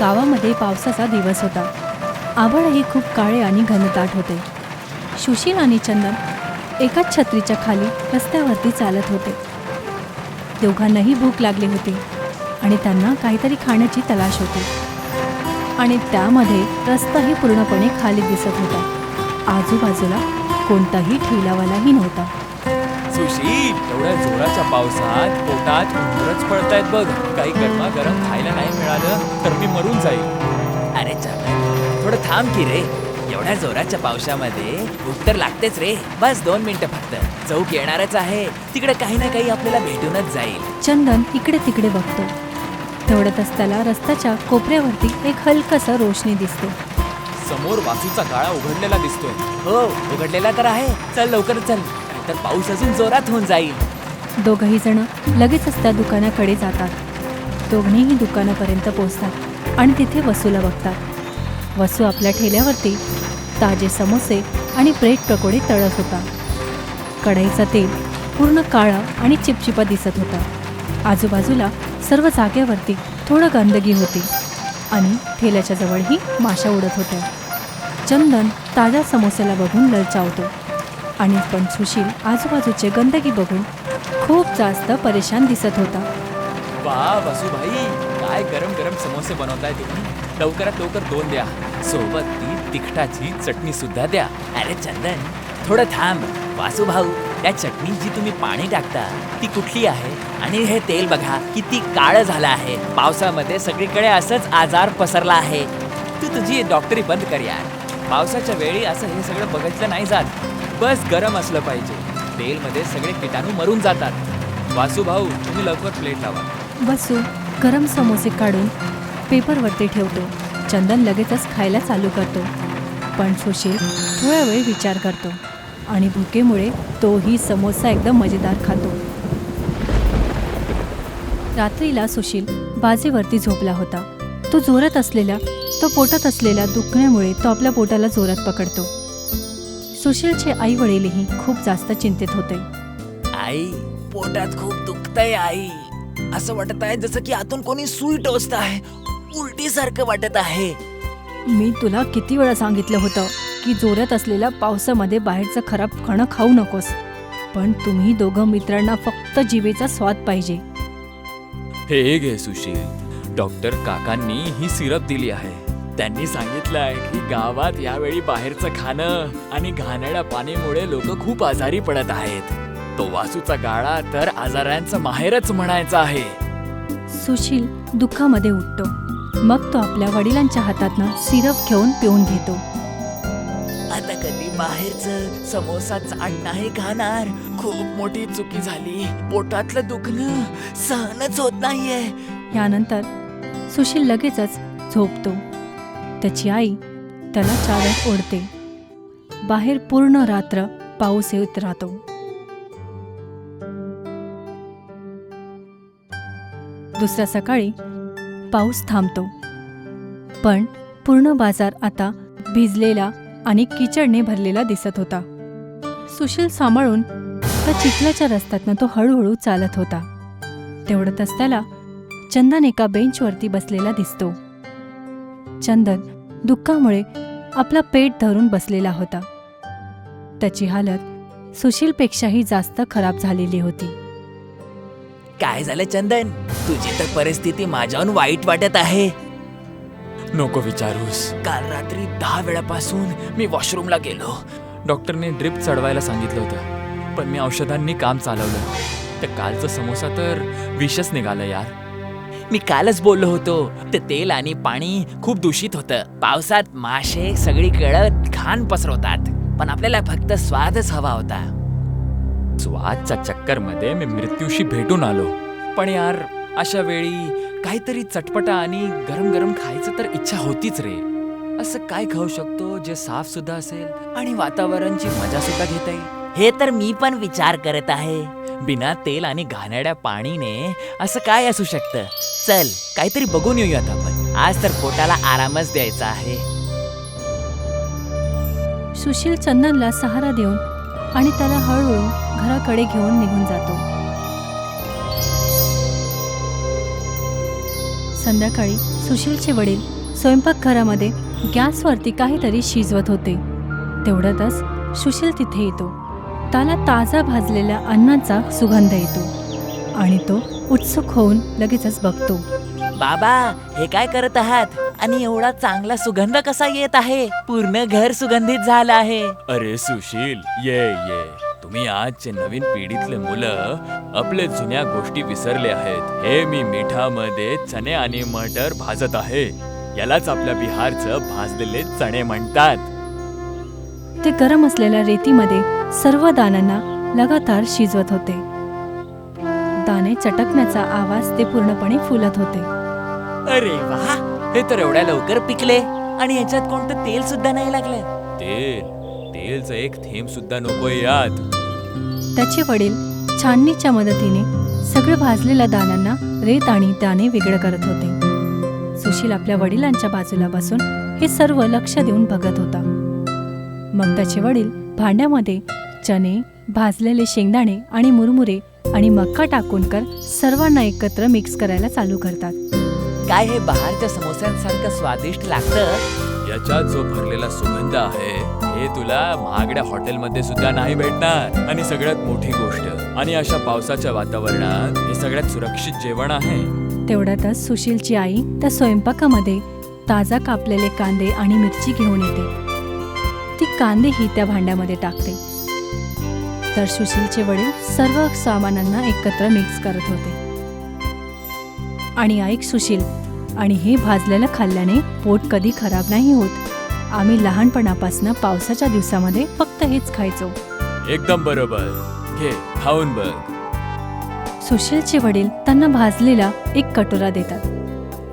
गावामध्ये पावसाचा दिवस होता. आभाळही खूप काळे आणि घनदाट होते. सुशील आणि चंदन एकाच छत्रीच्या खाली रस्त्यावरती चालत होते. दोघांनाही भूक लागली होती आणि त्यांना काहीतरी खाण्याची तलाश होती. आणि त्यामध्ये रस्ताही पूर्णपणे खाली दिसत होता. आजूबाजूला कोणताही ठेलावालाही नव्हता. सुशील, एवढ्या जोराच्या पावसात पोटात उंदरच पडतायत बघ. काही गरमागरम खायला नाही मिळालं तर मी मरून जाईल. अरे चल थोडं थांब की रे. एवढ्या जोराच्या पावसामध्ये भूक तर लागतेच रे. बस 2 मिनिटं फक्त. चौक येणारच आहे, तिकडे काही ना काही आपल्याला भेटूनच जाईल. चंदन इकडे तिकडे बघतो. तेवढ्यातच त्याला रस्त्याच्या कोपऱ्यावरती एक हलकसं रोशनी दिसते. समोर वासूचा गाळा उघडलेला दिसतोय. हो, उघडलेला तर आहे. चल लवकर चल, तर पाऊस अजून जोरात होऊन जाईल. दोघंही जण लगेचच त्या दुकानाकडे जातात. दोघंही दुकानापर्यंत पोहोचतात आणि तिथे वसूला बघतात. वसू आपल्या ठेल्यावरती ताजे समोसे आणि ब्रेड पकोडे तळत होता. कढईचं तेल पूर्ण काळं आणि चिपचिपा दिसत होता. आजूबाजूला सर्व जागेवरती थोडं गंदगी होती आणि ठेल्याच्या जवळही माशा उडत होत्या. चंदन ताज्या समोस्याला बघून ललचावतो आणि पण सुशील आजूबाजूचे गंदगी बघून खूप जास्त परेशान दिसत होता. वा वासूभाई, काय गरम गरम समोसे बनवताय तुम्ही. लवकरात लवकर 2 द्या. सोबत ती तिखटाची चटणी सुद्धा द्या. अरे चंदन थोडं थांब. वासू भाऊ, त्या चटणीत जी तुम्ही पाणी टाकता ती कुठली आहे? आणि हे तेल बघा किती काळं झालं आहे. पावसामध्ये सगळीकडे असंच आजार पसरला आहे. तू तुझी डॉक्टरी बंद कर यार. पावसाच्या वेळी असं हे सगळं बघितलं नाही जात. बस गरम असलं पाहिजे. तेलमध्ये सगळे किटाणू मरून जातात. वासू भाऊ, तुम्ही लवकर प्लेट लावा. वसू गरम समोसे काढून पेपरवरती ठेवतो. चंदन लगेचच खायला चालू करतो. पण सुशील थोडा वेळ विचार करतो आणि भुकेमुळे तोही समोसा एकदम मजेदार खातो. रात्रीला सुशील बाजेवरती झोपला होता. तो पोटात असलेल्या दुखण्यामुळे तो आपल्या पोटाला जोरात पकडतो. सुशीलचे आई वडीलही खूप जास्त चिंतित होते. आई, पोटात खूप दुखतंय आई. असं वाटत आहे जसं की आतून कोणी सुई टोचत आहे. उलटी सारखं वाटत आहे. मी तुला किती वेळा सांगितलं होतं की जोरात असलेल्या पावसामध्ये बाहेरचं खराब खाणं खाऊ नकोस. पण तुम्ही दोघं मित्रांना फक्त जिभेचा स्वाद पाहिजे. हे घे सुशील, डॉक्टर काकांनी ही सिरप दिली आहे. त्यांनी सांगितलंय की गावात यावेळी बाहेरचं खाणं आणि घाणेरड्या पाण्यामुळे लोक खूप आजारी पडत आहेत. तो वासूचा गाळा तर आजारांचं माहेरच म्हणायचं आहे. सुशील दुःखामध्ये उठतो. मग तो आपल्या वडिलांच्या हातातनं सिरप घेऊन पिऊन घेतो. आता कधी बाहेरचं समोसा चाट नाही खाणार. खूप मोठी चुकी झाली. पोटातलं दुखणं सहनच होत नाहीये. यानंतर सुशील लगेचच झोपतो. त्याची आई त्याला चादर ओढते. बाहेर पूर्ण रात्र पाऊस येत राहतो. दुसऱ्या सकाळी पाऊस थांबतो. पण पूर्ण बाजार आता भिजलेला आणि किचडने भरलेला दिसत होता. सुशील सांभाळून त्या चिखलाच्या रस्त्यातनं तो हळूहळू चालत होता. तेवढ्यातच त्याला चंदन एका बेंचवरती बसलेला दिसतो. चंदन दुःखामुळे आपला पेट धरून बसलेला होता. त्याची हालत सुशीलपेक्षाही जास्त खराब झालेली होती. काय झालं चंदन? तुझी तर परिस्थिती माझ्याहून वाईट वाटत आहे. नको विचारूस. काल रात्री 10 वेळापासून मी वॉशरूमला गेलो. डॉक्टरने ड्रिप चढवायला सांगितलं होतं, पण मी औषधांनी काम चालवलं. तर कालचा समोसा तर विषच निघालं यार. मी कालच बोललो होतो, ते तेल आणि पाणी खूप दूषित होतं. पावसात मासे सगळीकडे घाण पसरवतात. पण आपल्याला फक्त स्वादच हवा होता. स्वादच्या चक्करमध्ये मी मृत्यूशी भेटून आलो. पण यार, अशा वेळी काहीतरी चटपटा आणि गरम गरम खायचं तर इच्छा होतीच रे. असं काय खाऊ शकतो जे साफ सुद्धा असेल आणि वातावरणाची मजा सुद्धा घेता येईल. हे तर मी पण विचार करत आहे. बिना तेल आणि घाणेरड्या पाणीने असं काय असू शकतं? चल काहीतरी बघून येऊयात आपण. आज तर पोटाला आरामच द्यायचा आहे. सुशील चंदनला सहारा देऊन आणि त्याला हळूहळू घराकडे घेऊन निघून जातो. संध्याकाळी सुशीलचे वडील स्वयंपाकघरामध्ये गॅसवरती काहीतरी शिजवत होते. तेवढ्यातच सुशील तिथे येतो. त्याला ताजा भाजलेल्या अन्नाचा सुगंध येतो आणि तो उत्सुक होऊन लगेचच बघतो. बाबा, हे काय करत आहात आणि एवढा चांगला सुगंध कसा येत आहे? पूर्ण घर सुगंधित झालं आहे. अरे सुशील, ये ये. तुम्ही आजचे नवीन पिढीतले मुलं आपले जुन्या गोष्टी विसरले आहेत. हे मी मिठामध्ये चणे आणि मटर भाजत आहे. यालाच आपल्या बिहारचं भाजलेले चणे म्हणतात. ते गरम असलेल्या रेतीमध्ये सर्व दाण्यांना लगातार शिजवत होते. दाणे चटकण्याचा आवाज ते पूर्णपणे फुलत होते. अरे वा, हे तर एवढ्या लवकर पिकले आणि याच्यात कोणतं तेल सुद्धा नाही लागलं. तेलचं एक थेंब सुद्धा नकोय यात. त्याचे वडील छाननीच्या मदतीने सगळं भाजलेल्या दाण्यांना रेत आणि दाणे वेगळं करत होते. सुशील आपल्या वडिलांच्या बाजूला बसून हे सर्व लक्ष देऊन बघत होता. मग त्याचे वडील भांड्यामध्ये चणे, भाजलेले शेंगदाणे आणि मुरमुरे आणि मक्का टाकून सर्वांना एकत्र मिक्स करायला चालू करतात. काय हे बाहेरच्या समोस्यांसारखं स्वादिष्ट लागतं? याच्यात जो भरलेला सुगंध आहे हे तुला महागड्या हॉटेलमध्ये सुद्धा नाही भेटणार. आणि सगळ्यात मोठी गोष्ट, आणि अशा पावसाच्या वातावरणात हे सगळ्यात सुरक्षित जेवण आहे. तेवढ्यातच सुशीलची आई त्या स्वयंपाकामध्ये ताजा कापलेले कांदे आणि मिरची घेऊन येते. ती कांदेही त्या भांड्यामध्ये टाकते. तर सुशीलचे वडील सर्व सामानांना एकत्र मिक्स करत होते. आणि ऐक सुशील, आणि हे भाजलेलं खाल्ल्याने पोट कधी खराब नाही होत. आम्ही लहानपणापासून पावसाच्या दिवसामध्ये फक्त हेच खायचो. एकदम बरोबर. घे, खाऊन बघ. सुशीलचे वडील त्यांना भाजलेला एक कटोरा देतात.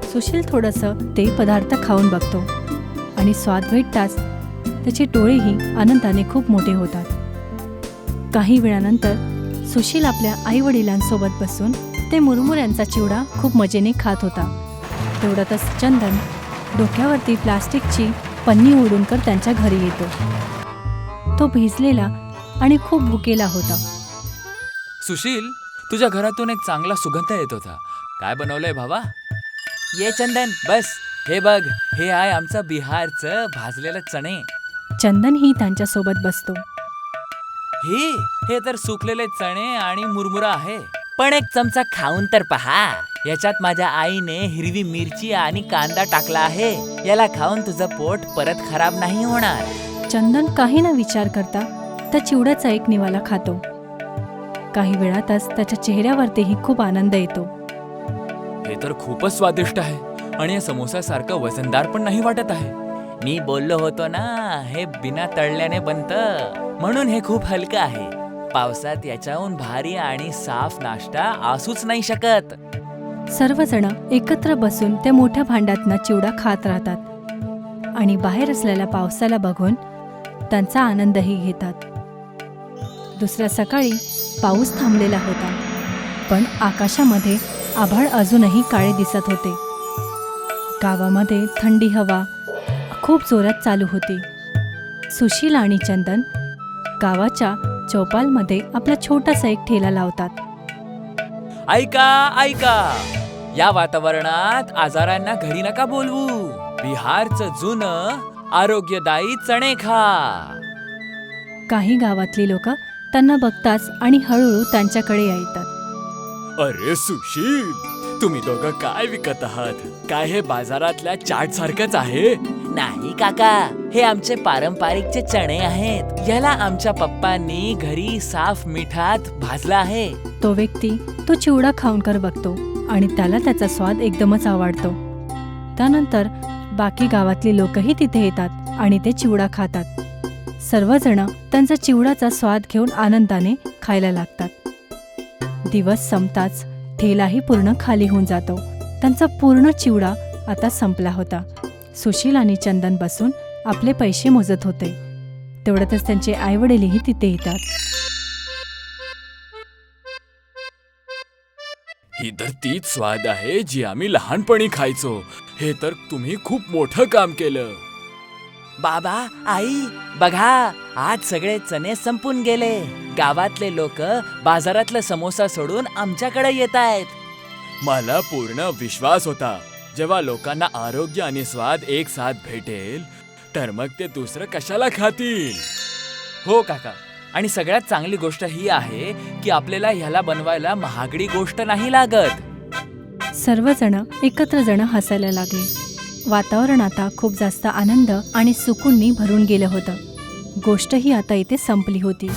सुशील थोडंसं ते पदार्थ खाऊन बघतो आणि स्वाद भेटताच त्याचे डोळेही आनंदाने खूप मोठे होतात. काही वेळानंतर सुशील आपल्या आई वडिलांसोबत बसून ते मुरमुऱ्यांचा चिवडा खूप मजेने खात होता. तेवढ्यातच चंदन डोक्यावरती प्लास्टिकची पन्नी ओढून त्यांच्या घरी येतो. तो भिजलेला आणि खूप भुकेला होता. सुशील, तुझ्या घरातून एक चांगला सुगंध येत होता. काय बनवलंय भावा? ये चंदन, बस. हे बघ, हे आहे आमचं बिहारचं भाजलेलं चणे. चंदनही त्यांच्यासोबत बसतो. हे तर सुकलेले चणे आणि मुरमुरा आहे. पण एक चमचा खाऊन तर पहा. याच्यात माझ्या आईने हिरवी मिरची आणि कांदा टाकला आहे. याला खाऊन तुझं पोट परत खराब नाही होणार. चंदन काही न विचार करता त्या चिवड्याचा एक निवाला खातो. काही वेळातच त्याच्या चेहऱ्यावरतीही खूप आनंद येतो. हे तर खूपच स्वादिष्ट आहे आणि या समोसासारखं वजनदार पण नाही वाटत आहे. मी बोललो होतो ना, हे बिना तळल्याने बनतं, म्हणून हे खूप हलकं आहे. पावसात याच्याहून भारी आणि साफ नाश्ता असूच नाही शकत. सर्वजण एकत्र बसून त्या मोठ्या भांड्यातनं चिवडा खात राहतात आणि बाहेर असलेल्या पावसाला बघून त्यांचा आनंदही घेतात. दुसऱ्या सकाळी पाऊस थांबलेला होता, पण आकाशामध्ये आभाळ अजूनही काळे दिसत होते. गावामध्ये थंडी हवा खूप जोरात चालू होती. सुशील आणि चंदन गावाच्या चौपालमध्ये आपला छोटासा एक ठेला लावतात. ऐका, या वातावरणात आजारांना घरी नका बोलवू. बिहारचं जुनं आरोग्यदायी चणे खा. काही गावातली लोक त्यांना बघताच आणि हळूहळू त्यांच्याकडे येतात. अरे सुशील, तुम्ही दोघं काय विकत आहात? काय हे बाजारातल्या चाट सारखंच आहे? नाही काका, हे आमचे पारंपरिकचे चणे आहेत. याला आमच्या पप्पांनी घरी साफ मिठात भाजला आहे. तो व्यक्ती तो चिवडा खाऊन बघतो आणि त्याला त्याचा स्वाद एकदमच आवडतो. त्यानंतर बाकी गावातली लोकही तिथे येतात आणि ते चिवडा खातात. सर्वजण त्यांचा चिवडाचा स्वाद घेऊन आनंदाने खायला लागतात. दिवस संपताच ठेलाही पूर्ण खाली होऊन जातो. त्यांचा पूर्ण चिवडा आता संपला होता. सुशील आणि चंदन बसून आपले पैसे मोजत होते. तेवढ्यातच त्यांचे आईवडीलही तिथे येतात. ही तर तीच स्वाद आहे जी आम्ही लहानपणी खायचो. हे तर तुम्ही खूप मोठं काम केलं. बाबा, आई, बघा, आज सगळे चणे संपून गेले. गावातले लोक बाजारातला समोसा सोडून आमच्याकडे येत आहेत. मला पूर्ण विश्वास होता, जेव्हा लोकांना आरोग्य आणि स्वाद एक साथ भेटेल तर मग ते दुसरं कशाला खातील? हो काका, आणि सगळ्यात चांगली गोष्ट ही आहे की आपल्याला ह्याला बनवायला महागडी गोष्ट नाही लागत. सर्वजण एकत्र जण हसायला लागले. वातावरण आता खूप जास्त आनंद आणि सुकूननी भरून गेलं होतं. गोष्ट ही आता इथे संपली होती.